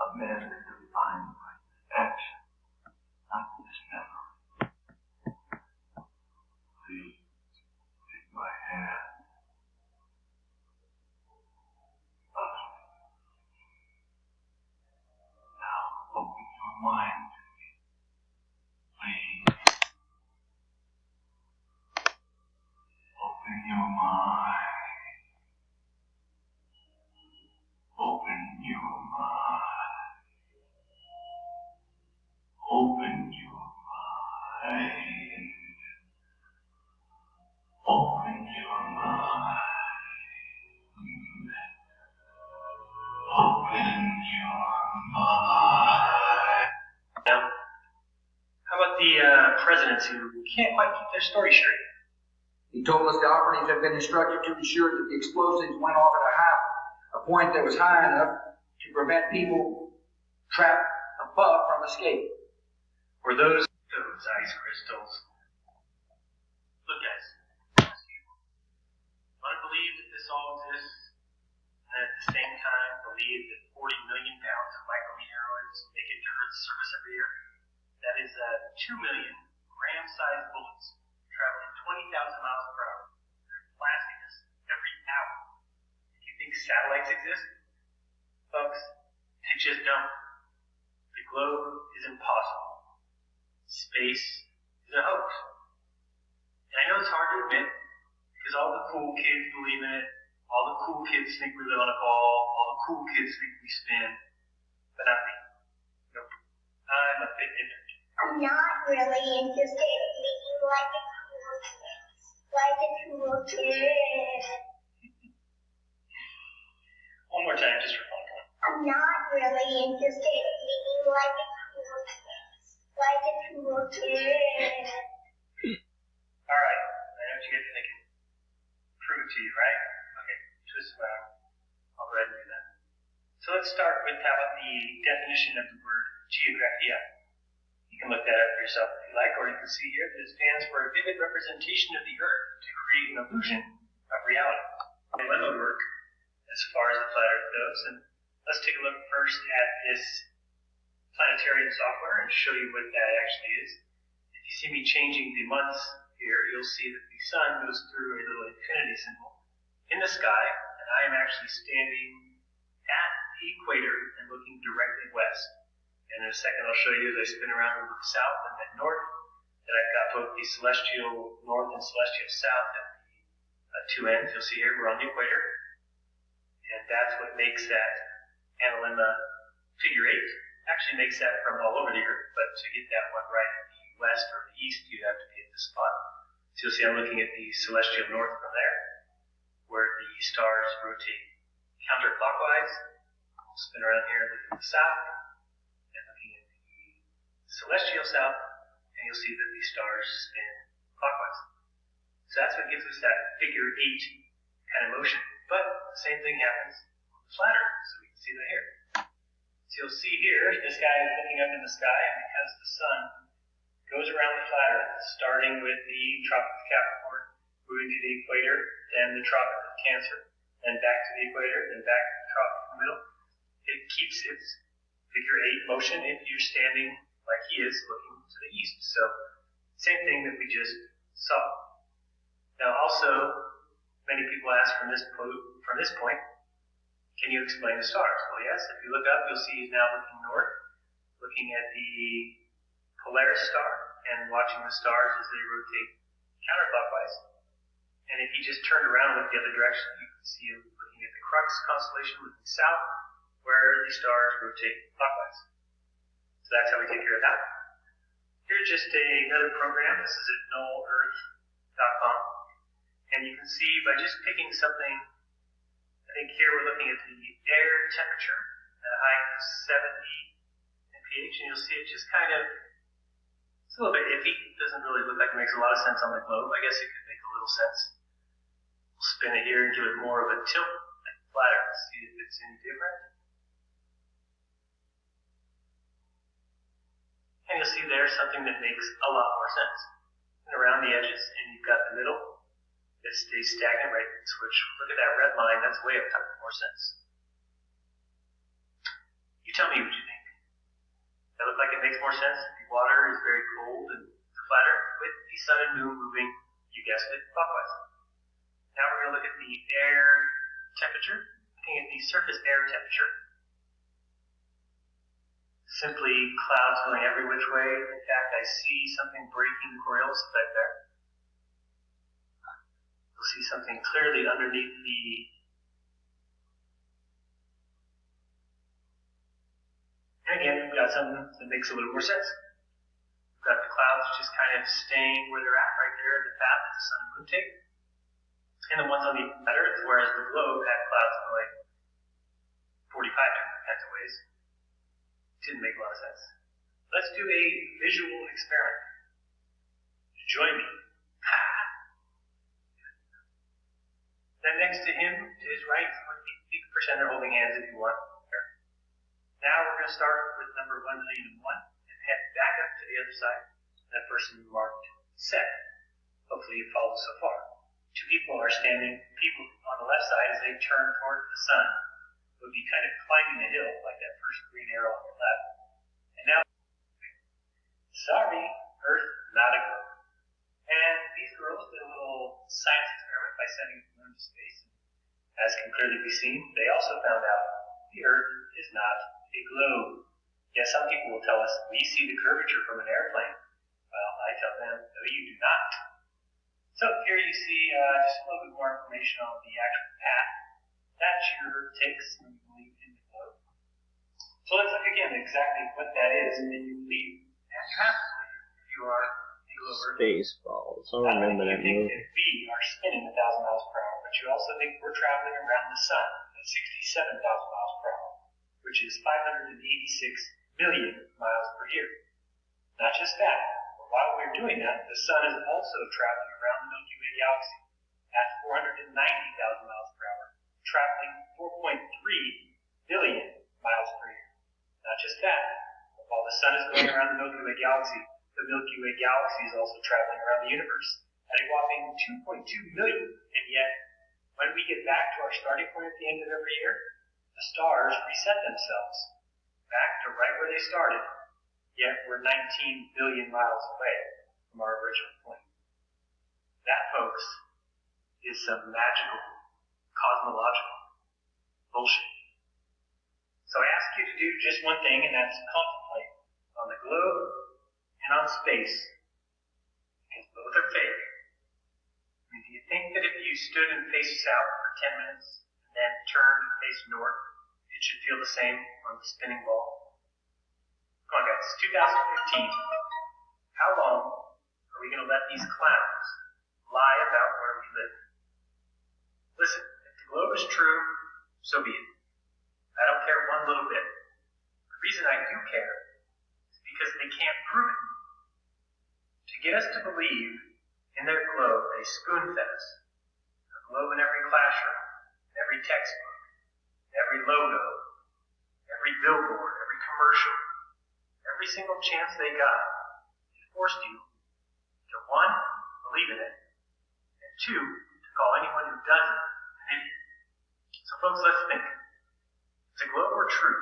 A man is defined by his action, not his memory. Please take my hand. Now open your mind to me. Please. Open your mind. Open your mind. Open your mind. Open your mind. Open your mind. Now, how about the presidents who can't quite keep their story straight? He told us the operatives had been instructed to ensure that the explosives went off at a point that was high enough to prevent people trapped above from escape. Were those ice crystals? Look, guys, want to believe that this all exists, and at the same time believe that 40 million pounds of micrometeoroids make it to Earth's surface every year? That is 2 million gram-sized bullets traveling 20,000 miles per hour. They're blasting us every hour. Do you think satellites exist? Folks, they just don't. The globe is impossible. Space is a hoax. And I know it's hard to admit, because all the cool kids believe in it, all the cool kids think we live on a ball, all the cool kids think we spin, but not me. Nope. I'm a bit different. I'm not really interested in being like a cool kid. Like a cool kid. One more time, just for fun. I'm not really interested in being like a cool kid. Like a cool kid. Alright, I know what you guys are thinking. Prove it to you, right? Okay, twist it around. I'll go ahead and do that. So let's start with how about the definition of the word geographia. You can look that up for yourself if you like, or you can see here that it stands for a vivid representation of the Earth to create an illusion of reality. The lemma work as far as the flat Earth goes, and let's take a look first at this planetarian software and show you what that actually is. If you see me changing the months here, you'll see that the sun goes through a little infinity symbol in the sky, and I am actually standing at the equator and looking directly west. And in a second I'll show you as I spin around and look south and then north, that I've got both the celestial north and celestial south at the two ends. You'll see here we're on the equator, and that's what makes that analemma figure 8. Actually makes that from all over the Earth, but to get that one right at the west or the east, you have to be at this spot. So you'll see I'm looking at the celestial north from there, where the stars rotate counterclockwise. We'll spin around here and look at the south, and looking at the celestial south, and you'll see that the stars spin clockwise. So that's what gives us that figure 8 kind of motion. But the same thing happens on the flat Earth, so we can see that here. So you'll see here, this guy is looking up in the sky, and because the sun goes around the flat Earth, starting with the Tropic of Capricorn, moving to the equator, then the Tropic of Cancer, then back to the equator, then back to the Tropic in the middle. It keeps its figure 8 motion if you're standing like he is, looking to the east. So, same thing that we just saw. Now also, many people ask from this point, can you explain the stars? Well, yes. If you look up, you'll see he's now looking north, looking at the Polaris star, and watching the stars as they rotate counterclockwise. And if you just turned around and looked the other direction, you can see him looking at the Crux constellation looking south, where the stars rotate clockwise. So that's how we take care of that. Here's just another program. This is at knollearth.com. And you can see by just picking something, I think here we're looking at the air temperature at a height of 70 in pH, and you'll see it just kind of, it's a little bit iffy. It doesn't really look like it makes a lot of sense on the globe. I guess it could make a little sense. We'll spin it here and give it more of a tilt, like flat Earth, see if it's any different. And you'll see there's something that makes a lot more sense. And around the edges, and you've got the middle, this just stay stagnant right at the switch. Look at that red line, that's way up top, more sense. You tell me what you think. That look like it makes more sense? The water is very cold and flatter with the sun and moon moving, you guessed it, clockwise. Now we're going to look at the air temperature, looking at the surface air temperature. Simply clouds going every which way. In fact, I see something breaking the Coriolis effect there. You'll see something clearly underneath the and again, we've got something that makes a little more sense. We've got the clouds just kind of staying where they're at right there in the path that the sun and moon take. And the ones on the Earth, whereas the globe had clouds going 45 different kinds of ways. Didn't make a lot of sense. Let's do a visual experiment. Join me. Then next to him, to his right, you can pretend they're holding hands if you want. Now we're going to start with number 1,000,001 and head back up to the other side. That person marked SETH. Hopefully you follow so far. Two people are standing, people on the left side as they turn toward the sun. Would be kind of climbing a hill, like that first green arrow on your left. And now, sorry, Earth, not a globe. And these girls did a little science experiment by sending the moon to space. As can clearly be seen, they also found out the Earth is not a globe. Yes, some people will tell us, we see the curvature from an airplane. Well, I tell them, no, you do not. So here you see just a little bit more information on the actual path that sure takes when you believe in the globe. So let's look again at exactly what that is that you believe, and you have to believe if you are a glober. Spaceballs. I remember that movie. You think that we are spinning 1,000 miles per hour, but you also think we're traveling around the sun at 67,000 miles per hour, which is 586 million miles per year. Not just that, but while we're doing that, the sun is also traveling around the Milky Way galaxy at 490,000 miles per hour, traveling 4.3 billion miles per year. Not just that, but while the sun is going around the Milky Way galaxy, the Milky Way galaxy is also traveling around the universe at a whopping 2.2 million, and yet, when we get back to our starting point at the end of every year, the stars reset themselves back to right where they started, yet we're 19 billion miles away from our original point. That, folks, is some magical, cosmological bullshit. So I ask you to do just one thing, and that's contemplate on the globe and on space, because both are fake. I mean, do you think that if you stood and faced south for 10 minutes and then turned and faced north, it should feel the same on the spinning ball? Come on, guys, it's 2015. How long are we going to let these clowns lie about where we live? Listen, if the globe is true, so be it. I don't care one little bit. The reason I do care is because they can't prove it. To get us to believe in their globe, they spoon-fed us. A globe in every classroom, in every textbook, in every logo, every billboard, every commercial, every single chance they got. They forced you to, one, believe in it, and two, to call anyone who doesn't an idiot. So folks, let's think. If the globe were true,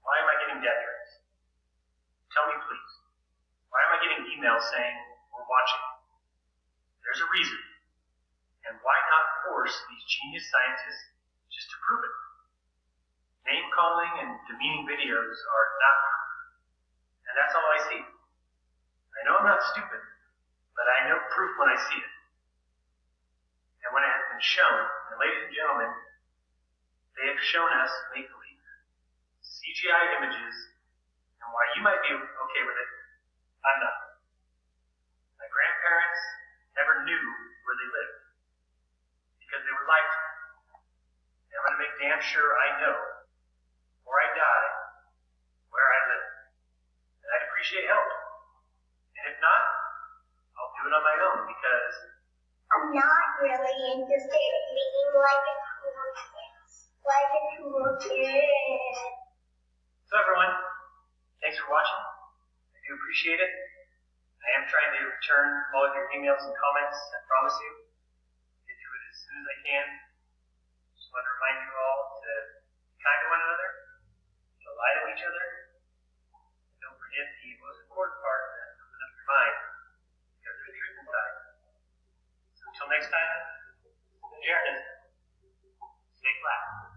why am I getting death threats? Tell me please. Why am I getting emails saying we're watching? There's a reason. And why not force these genius scientists just to prove it? Name calling and demeaning videos are not proof. And that's all I see. I know I'm not stupid, but I know proof when I see it. And when it has been shown, and ladies and gentlemen, they have shown us make-believe, CGI images, and why you might be okay with it, I'm not. My grandparents never knew where they lived, because they were lied to. And I'm going to make damn sure I know, before I die, where I live. And I'd appreciate help. And if not, I'll do it on my own, because I'm not really interested in being like a cool kid. Like a cool kid. So everyone, thanks for watching. I do appreciate it. I am trying to return all of your emails and comments, I promise you. again, just want to remind you all to be kind to one another, to lie to each other. Don't forget the most important part, that open up your mind, because there's truth inside. So until next time, JERANISM. Stay flat.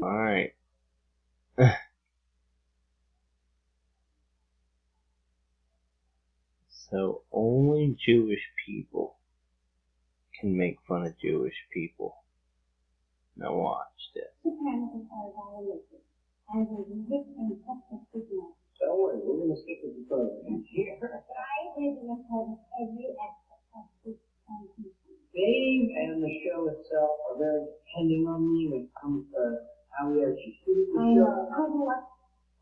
Alright. So only Jewish people can make fun of Jewish people. Now watch this. Don't worry, we're going to stick with the program here. Dave and the show itself are very depending on me when it comes to how we actually shoot the show. I watch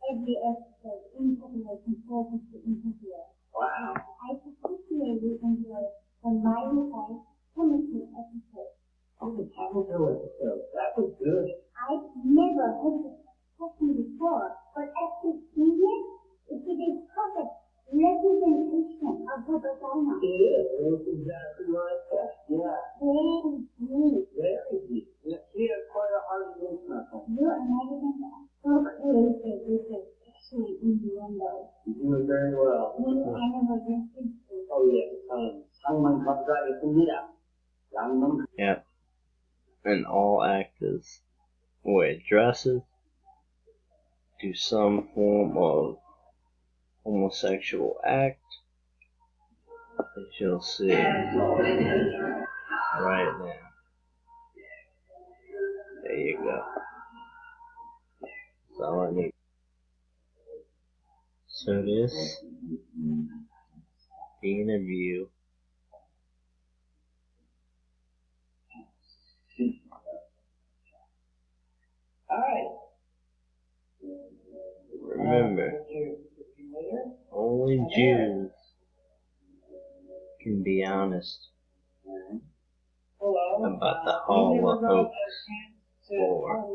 every episode in preparation for this interview. Wow. I particularly enjoy the Mighty Fight chemistry episode. Oh, the Tabitha episode. That was good. I've never heard this question before, but after seeing it, it is a perfect representation of the vagina. It is. It was exactly like that. Yeah. Very deep. Very deep. She has quite a hard look knuckle. Your imagination so creative with the actually innuendos. You're doing very well. When I never listened to. Oh, yes. Someone comes out and says, yeah. Yep. And all actors wear dresses, do some form of homosexual act, as you'll see right now. There you go. That's all I need. So this, the interview, remember, only Jews can be honest about the Hall of Hoax or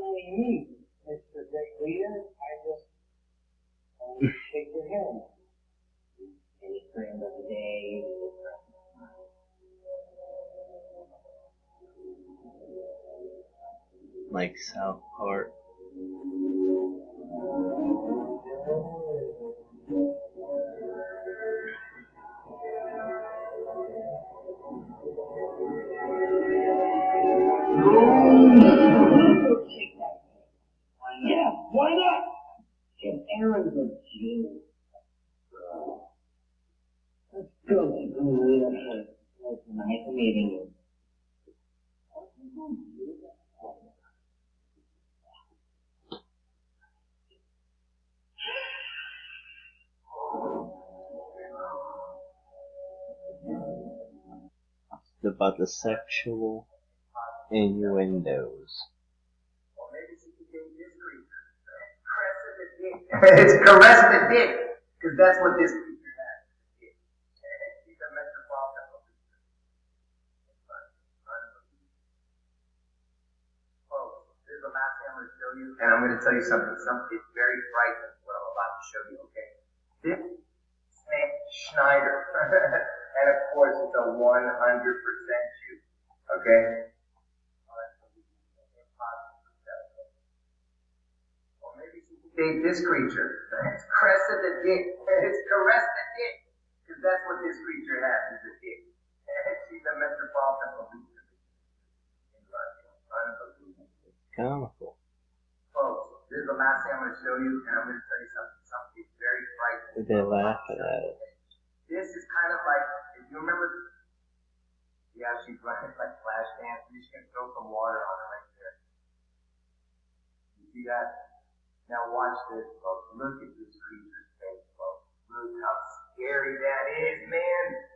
Mr. Great Leader, I just shake your hand. Any friend of the day. like South Park. Yeah, why not? Because Aaron's a Jew. Let's go to the leadership. It's nice meeting you. It's about the sexual innuendos. It's caress the dick, because that's what this creature has. He's a metropolitan. Folks, there's a math I'm going to show you, and I'm going to tell you something. It's very frightening what I'm about to show you, okay? This Schneider, and of course it's a 100% Jew, okay? Date this creature. It's crested the dick. It's caressed the dick. Because that's what this creature has, is a dick. She's a metropolitan police. Unbelievable. Comical. Folks, this is a math I'm going to show you, and I'm going to tell you something very frightening. They're laughing at it. This is kind of like, if you remember, yeah, she's running like flash dance. You just can throw some water on her right there. You see that? Now watch this, folks. Look at this creature's face, folks. Look how scary that is, man.